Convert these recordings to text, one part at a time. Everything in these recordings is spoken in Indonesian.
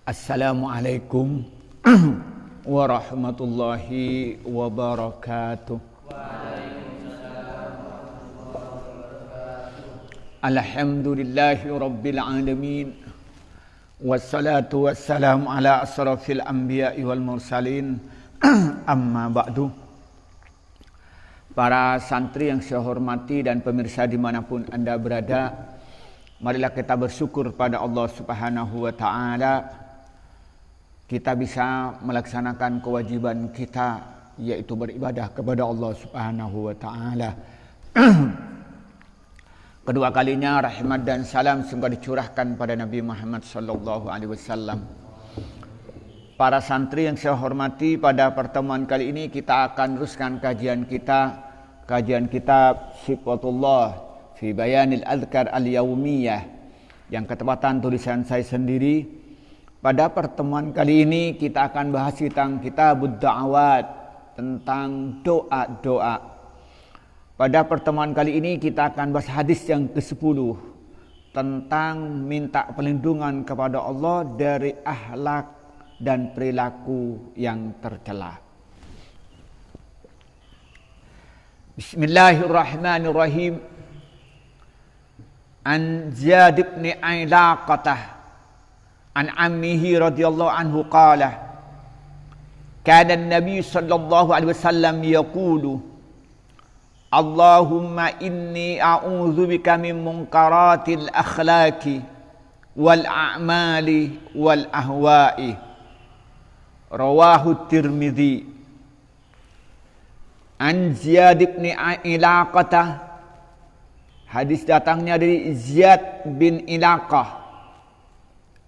Assalamualaikum warahmatullahi wabarakatuh. Alhamdulillahi rabbil alamin. Wassalatu wassalamu ala asrafil anbiya'i wal mursalin. Amma ba'du. Para santri yang saya hormati dan pemirsa dimanapun Anda berada, marilah kita bersyukur pada Allah Subhanahu wa ta'ala. Kita bisa melaksanakan kewajiban kita, yaitu beribadah kepada Allah Subhanahu wa ta'ala. Kedua kalinya rahmat dan salam semoga dicurahkan pada Nabi Muhammad sallallahu alaihi wasallam. Para santri yang saya hormati, pada pertemuan kali ini kita akan teruskan kajian kitab Sifatullah fi Bayanil Adhkar Al-Yaumiyah, yang ketepatan tulisan saya sendiri. Pada pertemuan kali ini kita akan bahas tentang Kitabud Da'awat, tentang doa-doa. Pada pertemuan kali ini kita akan bahas hadis yang ke-10 tentang minta perlindungan kepada Allah dari akhlak dan perilaku yang tercela. Bismillahirrahmanirrahim. An Ziyad bin Ilaqatah an ammihi radhiyallahu anhu qala kana an-nabiy sallallahu alaihi wasallam yaqulu Allahumma inni a'udzubika min munkaratil akhlaqi wal a'mali wal ahwa'i. Rawahu Tirmidzi. An Ziyad bin Ilaqatah, hadis datangnya dari Ziyad bin Ilaqah,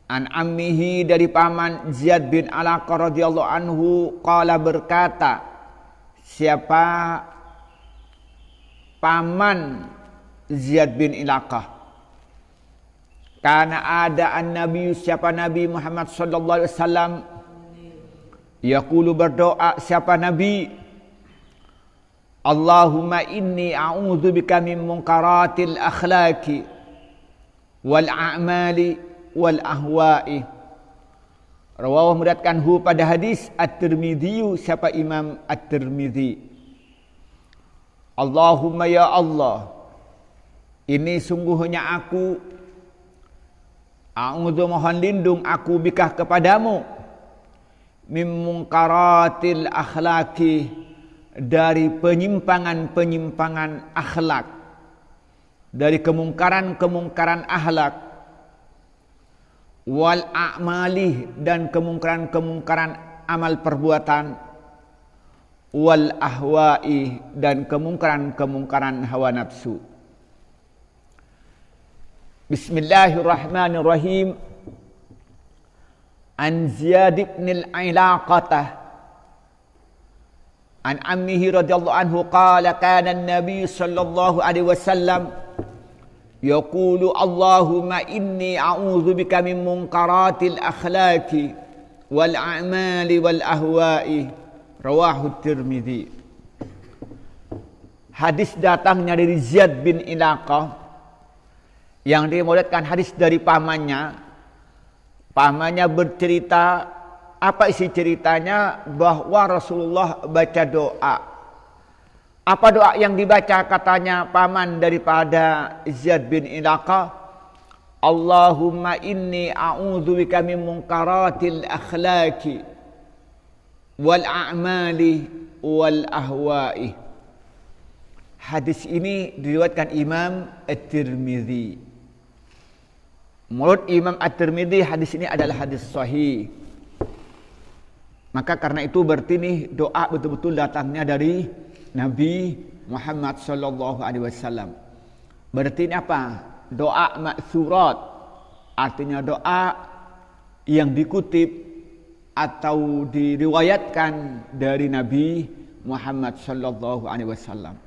an ammihi, dari paman Ziyad bin Ilaqah radhiyallahu anhu, qala, berkata, siapa paman Ziyad bin Ilaqah? Karena ada an-nabi, siapa Nabi Muhammad sallallahu alaihi wasallam, yaqulu, berdoa siapa Nabi, Allahumma inni a'udzubika min munkaratil akhlaqi wal a'mali wal ahwa'i. Rawahu, meriwayatkanhu pada hadis At-Tirmidzi, siapa Imam At-Tirmidzi. Allahumma, ya Allah, ini sungguhnya aku, a'udzu, mohon lindung aku, bika, kepadamu, min munkaratil akhlaqi, dari penyimpangan-penyimpangan akhlak, dari kemungkaran-kemungkaran akhlak, wal a'mali, dan kemungkaran-kemungkaran amal perbuatan, wal ahwa'i, dan kemungkaran-kemungkaran hawa nafsu. Bismillahirrahmanirrahim. An Ziyad bin Ilaqatah an ammihi radhiyallahu anhu qala kana an-nabiy sallallahu alaihi wasallam yaqulu Allahumma inni a'udzubika min munkaratil akhlaqi wal a'mali wal ahwa'i. Rawahu Tirmidzi. Hadis datangnya dari Ziyad bin Ilaqah, yang diriwayatkan hadis dari pamannya. Pamannya bercerita, apa isi ceritanya? Bahwa Rasulullah baca doa. Apa doa yang dibaca? Katanya paman daripada Ziyad bin Ilaqah, Allahumma inni a'udzubika min munkaratil akhlaqi wal a'mali wal ahwa'i. Hadis ini diriwayatkan Imam At-Tirmidzi. Menurut Imam At-Tirmidzi, hadis ini adalah hadis sahih. Maka karena itu berarti nih doa betul-betul datangnya dari Nabi Muhammad sallallahu alaihi wasallam. Berarti ini apa? Doa ma'tsurat, artinya doa yang dikutip atau diriwayatkan dari Nabi Muhammad sallallahu alaihi wasallam.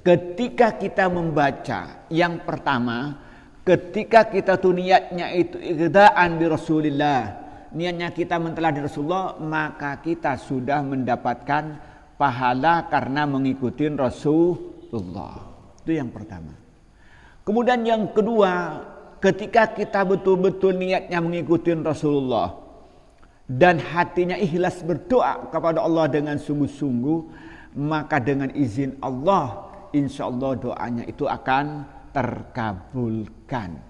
Ketika kita membaca, yang pertama, ketika kita tuh niatnya itu iqdaan bi Rasulillah, niatnya kita menteladi Rasulullah, maka kita sudah mendapatkan pahala karena mengikuti Rasulullah. Itu yang pertama. Kemudian yang kedua, ketika kita betul-betul niatnya mengikuti Rasulullah dan hatinya ikhlas berdoa kepada Allah dengan sungguh-sungguh, maka dengan izin Allah, insya Allah doanya itu akan terkabulkan.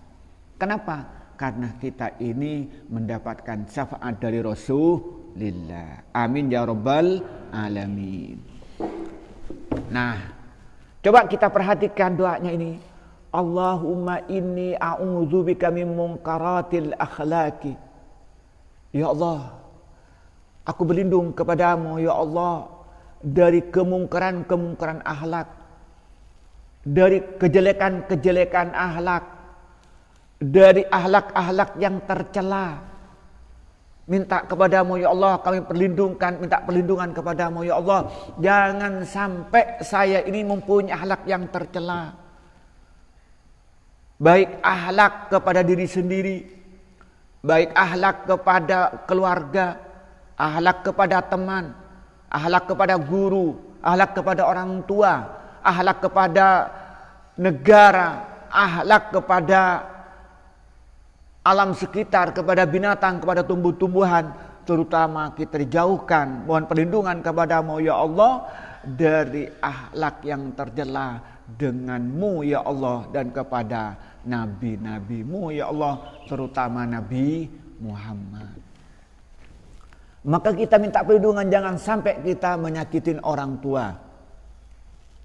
Kenapa? Karena kita ini mendapatkan syafaat dari Rasulullah. Amin ya rabbal alamin. Nah, coba kita perhatikan doanya ini. Allahumma inni a'udzubika min munkaratil akhlaqi. Ya Allah, aku berlindung kepadamu ya Allah dari kemungkaran-kemungkaran akhlak, dari kejelekan-kejelekan akhlak, dari akhlak-akhlak yang tercela. Minta kepadamu ya Allah, kami minta perlindungan kepadamu ya Allah, jangan sampai saya ini mempunyai akhlak yang tercela. Baik akhlak kepada diri sendiri, baik akhlak kepada keluarga, akhlak kepada teman, akhlak kepada guru, akhlak kepada orang tua, akhlak kepada negara, akhlak kepada alam sekitar, kepada binatang, kepada tumbuh-tumbuhan, terutama kita dijauhkan. Mohon perlindungan kepadamu ya Allah dari akhlak yang tercela denganmu ya Allah, dan kepada nabi-nabimu ya Allah, terutama Nabi Muhammad. Maka kita minta perlindungan jangan sampai kita menyakitin orang tua.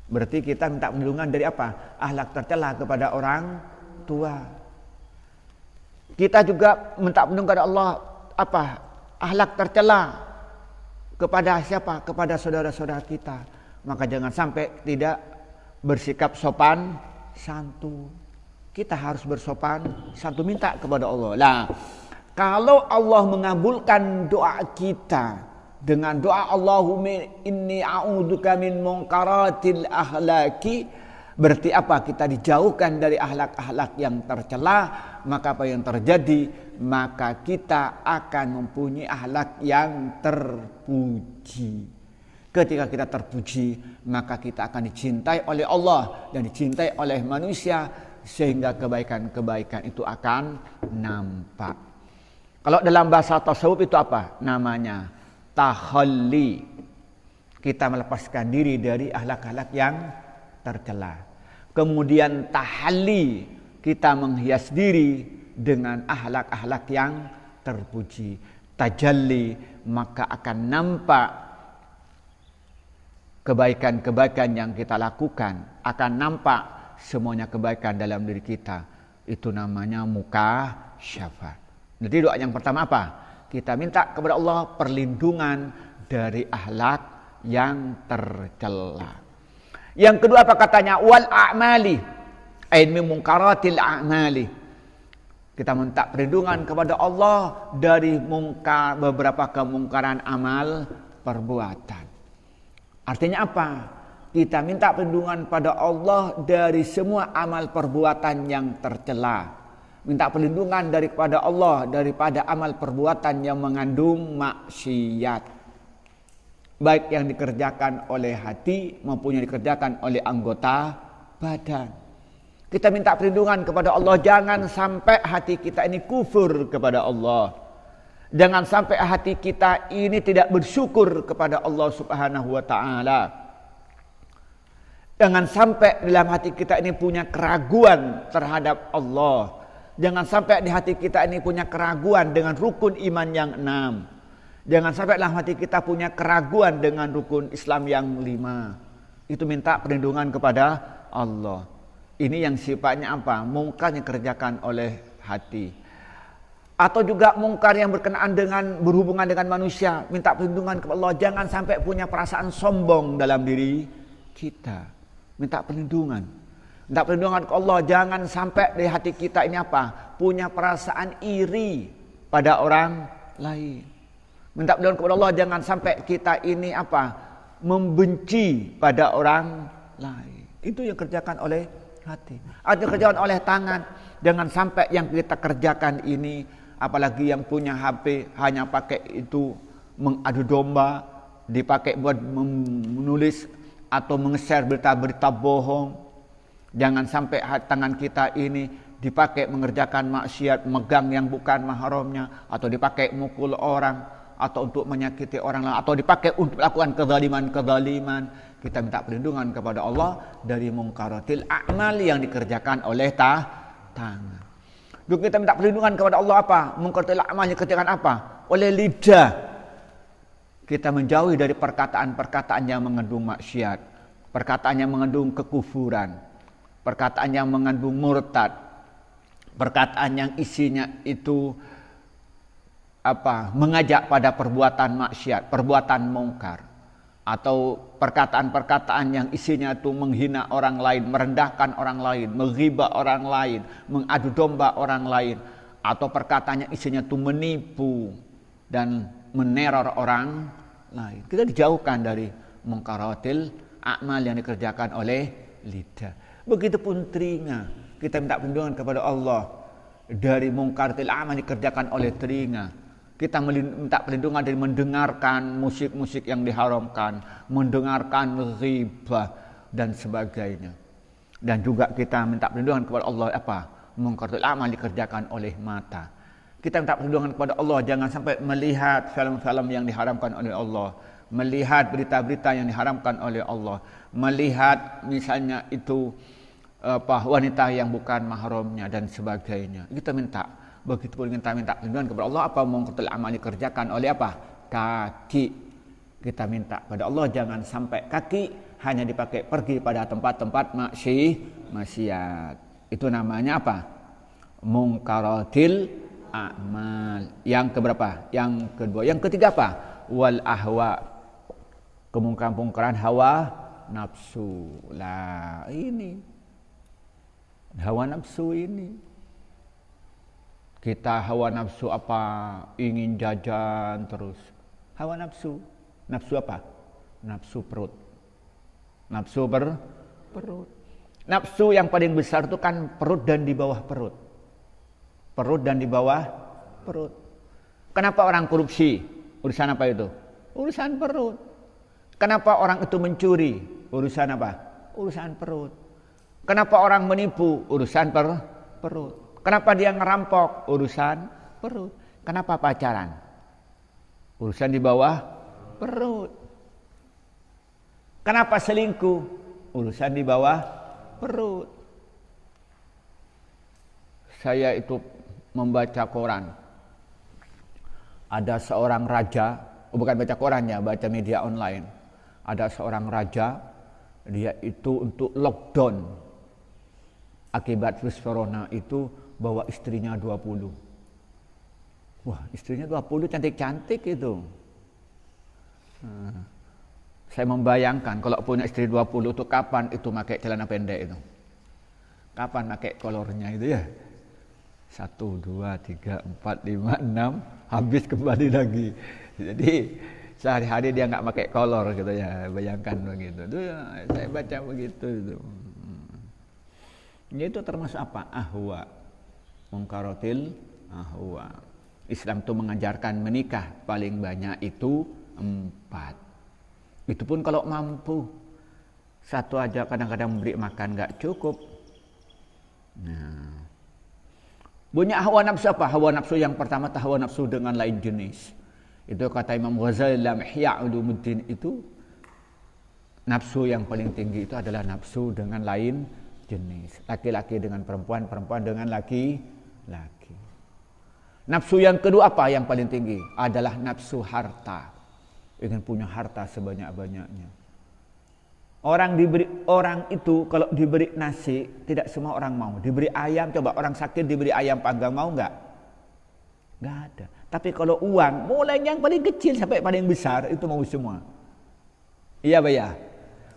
Berarti kita minta perlindungan dari apa? Akhlak tercela kepada orang tua. Kita juga minta perlindungan kepada Allah apa? Akhlak tercela kepada siapa? Kepada saudara-saudara kita. Maka jangan sampai tidak bersikap sopan santun. Kita harus bersopan santun, minta kepada Allah. Nah, kalau Allah mengabulkan doa kita dengan doa Allahumma inni a'udzubika min munkaratil akhlaqi, berarti apa? Kita dijauhkan dari akhlak-akhlak yang tercela. Maka apa yang terjadi? Maka kita akan mempunyai akhlak yang terpuji. Ketika kita terpuji, maka kita akan dicintai oleh Allah dan dicintai oleh manusia, sehingga kebaikan-kebaikan itu akan nampak. Kalau dalam bahasa tasawuf itu apa? Namanya takhalli. Kita melepaskan diri dari akhlak-akhlak yang tercela. Kemudian tahalli, kita menghias diri dengan akhlak-akhlak yang terpuji. Tajalli, maka akan nampak kebaikan-kebaikan yang kita lakukan, akan nampak semuanya kebaikan dalam diri kita. Itu namanya mukasyafah. Jadi doa yang pertama apa? Kita minta kepada Allah perlindungan dari akhlak yang tercela. Yang kedua apa katanya? Wal a'mali, ay min munkaratil a'mali. Kita minta perlindungan kepada Allah dari beberapa kemungkaran amal perbuatan. Artinya apa? Kita minta perlindungan pada Allah dari semua amal perbuatan yang tercela. Minta perlindungan daripada Allah daripada amal perbuatan yang mengandung maksiat. Baik yang dikerjakan oleh hati maupun yang dikerjakan oleh anggota badan. Kita minta perlindungan kepada Allah, jangan sampai hati kita ini kufur kepada Allah. Jangan sampai hati kita ini tidak bersyukur kepada Allah Subhanahu wa taala. Jangan sampai dalam hati kita ini punya keraguan terhadap Allah. Jangan sampai di hati kita ini punya keraguan dengan rukun iman yang 6. Jangan sampai dalam hati kita punya keraguan dengan rukun Islam yang 5. Itu minta perlindungan kepada Allah. Ini yang sifatnya apa? Mungkar yang dikerjakan oleh hati. Atau juga mungkar yang berkenaan dengan berhubungan dengan manusia. Minta perlindungan kepada Allah. Jangan sampai punya perasaan sombong dalam diri kita. Minta perlindungan. Minta perlindungan ke Allah, jangan sampai di hati kita ini apa? Punya perasaan iri pada orang lain. Minta perlindungan kepada Allah, jangan sampai kita ini apa? Membenci pada orang lain. Itu yang kerjakan oleh hati. Ada kerjakan oleh tangan. Jangan sampai yang kita kerjakan ini, apalagi yang punya HP hanya pakai itu mengadu domba, dipakai buat menulis atau meng-share berita-berita bohong. Jangan sampai tangan kita ini dipakai mengerjakan maksiat, megang yang bukan mahramnya, atau dipakai mukul orang, atau untuk menyakiti orang lain, atau dipakai untuk melakukan kezaliman. Kita minta perlindungan kepada Allah dari mungkaratil a'mal yang dikerjakan oleh tangan. Juga kita minta perlindungan kepada Allah apa? Mungkaratil a'mal yang dikerjakan apa? Oleh lidah. Kita menjauhi dari perkataan-perkataan yang mengandung maksiat, perkataan yang mengandung kekufuran, perkataan yang mengandung murtad, perkataan yang isinya itu mengajak pada perbuatan maksiat, perbuatan mungkar, atau perkataan-perkataan yang isinya itu menghina orang lain, merendahkan orang lain, menghibah orang lain, mengadu domba orang lain, atau perkataan yang isinya itu menipu dan meneror orang lain. Kita dijauhkan dari mungkaratil a'mal yang dikerjakan oleh lidah. Begitupun telinga. Kita minta perlindungan kepada Allah dari mungkaratil a'mal yang dikerjakan oleh telinga. Kita minta perlindungan dari mendengarkan musik-musik yang diharamkan, mendengarkan ghibah dan sebagainya. Dan juga kita minta perlindungan kepada Allah mungkaratil a'mal dikerjakan oleh mata. Kita minta perlindungan kepada Allah jangan sampai melihat film-film yang diharamkan oleh Allah, melihat berita-berita yang diharamkan oleh Allah, melihat misalnya itu wanita yang bukan mahramnya dan sebagainya. Kita minta, begitupun kita minta perlindungan kepada Allah mungkaratil a'mal dikerjakan oleh kaki. Kita minta pada Allah jangan sampai kaki hanya dipakai pergi pada tempat-tempat maksiat. Itu namanya mungkaratil a'mal. Yang keberapa? Yang kedua. Yang ketiga wal ahwa. Kemungkaran-mungkaran hawa nafsu. Lah ini. Hawa nafsu ini. Kita hawa nafsu ingin jajan terus. Hawa nafsu. Nafsu apa? Nafsu perut. Nafsu perut. Nafsu yang paling besar itu kan perut dan di bawah perut. Perut dan di bawah perut. Kenapa orang korupsi? Urusan apa itu? Urusan perut. Kenapa orang itu mencuri? Urusan apa? Urusan perut. Kenapa orang menipu? Urusan perut. Kenapa dia ngerampok? Urusan perut. Kenapa pacaran? Urusan di bawah perut. Kenapa selingkuh? Urusan di bawah perut. Saya itu membaca koran. Ada seorang raja, bukan baca koran ya, baca media online. Ada seorang raja, dia itu untuk lockdown akibat virus corona itu bawa istrinya 20. Wah, istrinya 20 cantik-cantik itu. Saya membayangkan kalau punya istri 20 itu kapan itu pakai celana pendek itu. Kapan pakai kolornya itu ya? 1, 2, 3, 4, 5, 6 habis kembali lagi. Jadi sehari-hari dia nggak pakai kolor gitu ya, bayangkan begitu. Itu ya, saya baca begitu itu. Itu termasuk ahwa. Mungkaratil ahwa. Islam itu mengajarkan menikah paling banyak itu 4. Itu pun kalau mampu. Satu aja kadang-kadang memberi makan nggak cukup. Nah, punya hawa nafsu apa? Hawa nafsu yang pertama hawa nafsu dengan lain jenis. Itu kata Imam Ghazali dalam Ihya Ulumuddin itu nafsu yang paling tinggi itu adalah nafsu dengan lain jenis. Laki-laki dengan perempuan, perempuan dengan laki-laki. Nafsu yang kedua apa yang paling tinggi? Adalah nafsu harta. Ingin punya harta sebanyak-banyaknya. Orang itu kalau diberi nasi tidak semua orang mau. Diberi ayam, coba orang sakit diberi ayam panggang mau enggak? Enggak ada. Tapi kalau uang, mulai yang paling kecil sampai paling besar itu mau semua. Iya Pak ya.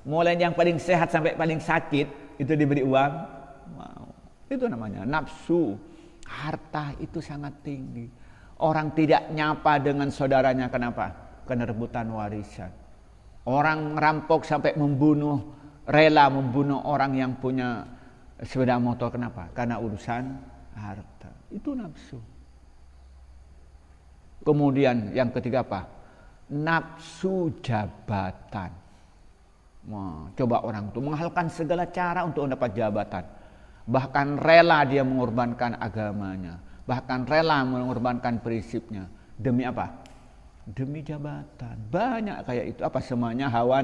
Mulai yang paling sehat sampai paling sakit itu diberi uang mau. Itu namanya nafsu. Harta itu sangat tinggi. Orang tidak nyapa dengan saudaranya kenapa? Karena rebutan warisan. Orang merampok sampai rela membunuh orang yang punya sepeda motor. Kenapa? Karena urusan harta. Itu nafsu. Kemudian yang ketiga apa? Nafsu jabatan. Coba orang itu menghalalkan segala cara untuk mendapat jabatan. Bahkan rela dia mengorbankan agamanya, bahkan rela mengorbankan prinsipnya. Demi apa? Demi jabatan. Banyak kayak itu. Apa semuanya? Hawa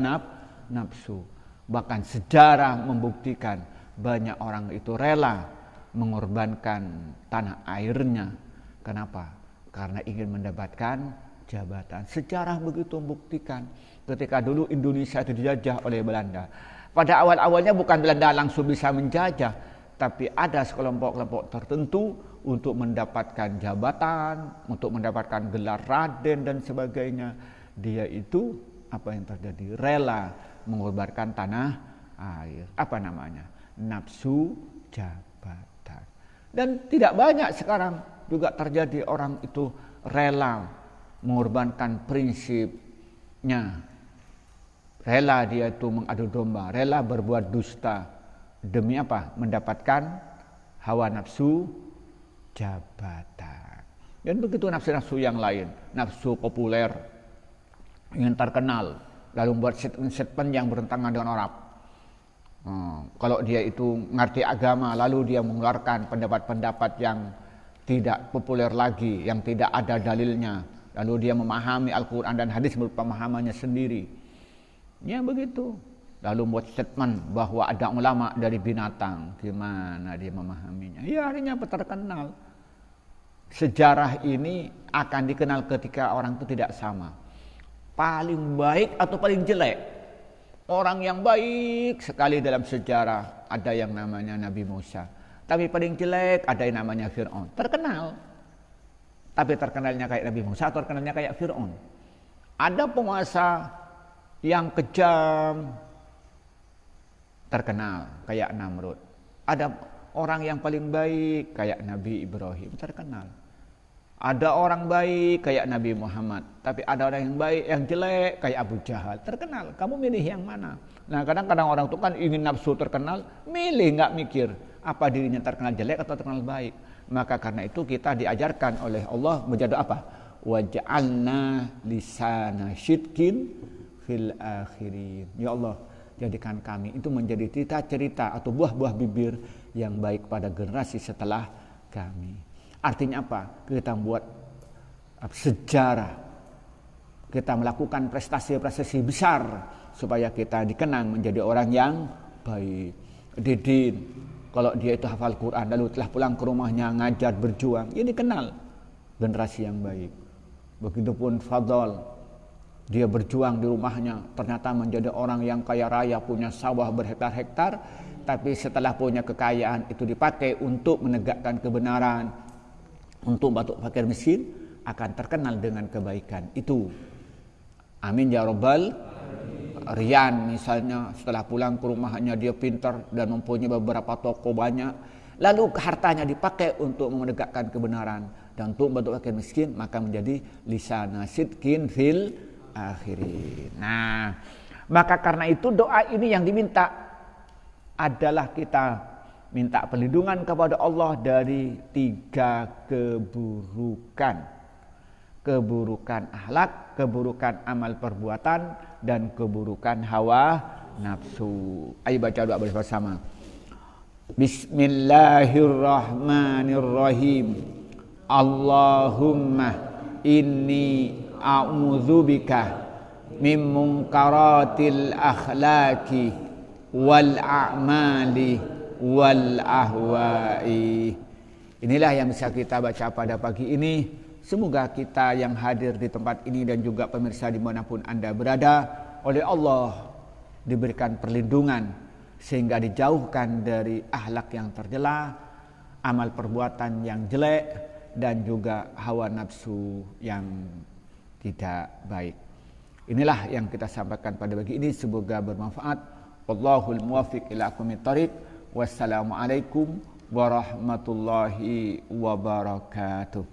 nafsu. Bahkan sejarah membuktikan banyak orang itu rela mengorbankan tanah airnya. Kenapa? Karena ingin mendapatkan jabatan. Sejarah begitu membuktikan ketika dulu Indonesia itu dijajah oleh Belanda. Pada awal-awalnya bukan Belanda langsung bisa menjajah, tapi ada sekelompok-kelompok tertentu untuk mendapatkan jabatan, untuk mendapatkan gelar raden dan sebagainya. Dia itu apa yang terjadi? Rela mengorbankan tanah air. Apa namanya? Nafsu jabatan. Dan tidak banyak sekarang juga terjadi orang itu rela mengorbankan prinsipnya. Rela dia itu mengadu domba, rela berbuat dusta. Demi apa? Mendapatkan hawa nafsu jabatan. Dan begitu nafsu-nafsu yang lain, nafsu populer, ingin terkenal, lalu buat statement yang bertentangan dengan orang. Kalau dia itu ngerti agama, lalu dia mengeluarkan pendapat-pendapat yang tidak populer lagi, yang tidak ada dalilnya, lalu dia memahami Al-Quran dan hadis menurut pemahamannya sendiri. Ya begitu. Lalu buat statement bahwa ada ulama dari binatang. Gimana dia memahaminya? Ya artinya terkenal. Sejarah ini akan dikenal ketika orang itu tidak sama. Paling baik atau paling jelek. Orang yang baik sekali dalam sejarah ada yang namanya Nabi Musa. Tapi paling jelek ada yang namanya Fir'aun. Terkenal. Tapi terkenalnya kayak Nabi Musa atau terkenalnya kayak Fir'aun. Ada penguasa yang kejam, terkenal kayak Namrud. Ada orang yang paling baik kayak Nabi Ibrahim, terkenal. Ada orang baik kayak Nabi Muhammad, tapi ada orang yang baik, yang jelek kayak Abu Jahal, terkenal. Kamu milih yang mana? Nah, kadang-kadang orang itu kan ingin nafsu terkenal, milih nggak mikir apa dirinya terkenal jelek atau terkenal baik. Maka karena itu kita diajarkan oleh Allah menjadi apa? Waj'alna lisana syidkin fil akhirin. Ya Allah, jadikan kami itu menjadi cerita-cerita atau buah-buah bibir yang baik pada generasi setelah kami. Artinya apa? Kita buat sejarah. Kita melakukan prestasi-prestasi besar supaya kita dikenang menjadi orang yang baik. Didin, kalau dia itu hafal Quran lalu telah pulang ke rumahnya ngajar berjuang, ini kenal generasi yang baik. Begitupun Fadl, dia berjuang di rumahnya, ternyata menjadi orang yang kaya raya, punya sawah berhektar-hektar, tapi setelah punya kekayaan itu dipakai untuk menegakkan kebenaran, untuk bantu fakir miskin, akan terkenal dengan kebaikan itu. Amin ya Rabbal. Rian misalnya, setelah pulang ke rumahnya dia pintar dan mempunyai beberapa toko banyak, lalu hartanya dipakai untuk menegakkan kebenaran dan untuk bantu fakir miskin, maka menjadi lisana sidkin fil akhirin. Nah, maka karena itu doa ini yang diminta adalah kita minta perlindungan kepada Allah dari 3 keburukan. Keburukan akhlak, keburukan amal perbuatan, dan keburukan hawa nafsu. Ayo baca doa bersama. Bismillahirrahmanirrahim. Allahumma inni a'udzubika min munkaratil akhlaqi wal a'mali wal ahwa'i. Inilah yang bisa kita baca pada pagi ini. Semoga kita yang hadir di tempat ini dan juga pemirsa dimanapun Anda berada, oleh Allah diberikan perlindungan sehingga dijauhkan dari akhlak yang tercela, amal perbuatan yang jelek, dan juga hawa nafsu yang tidak baik. Inilah yang kita sampaikan pada pagi ini, semoga bermanfaat. Wallahul muwaffiq ila aqwamit thoriq. Wassalamualaikum warahmatullahi wabarakatuh.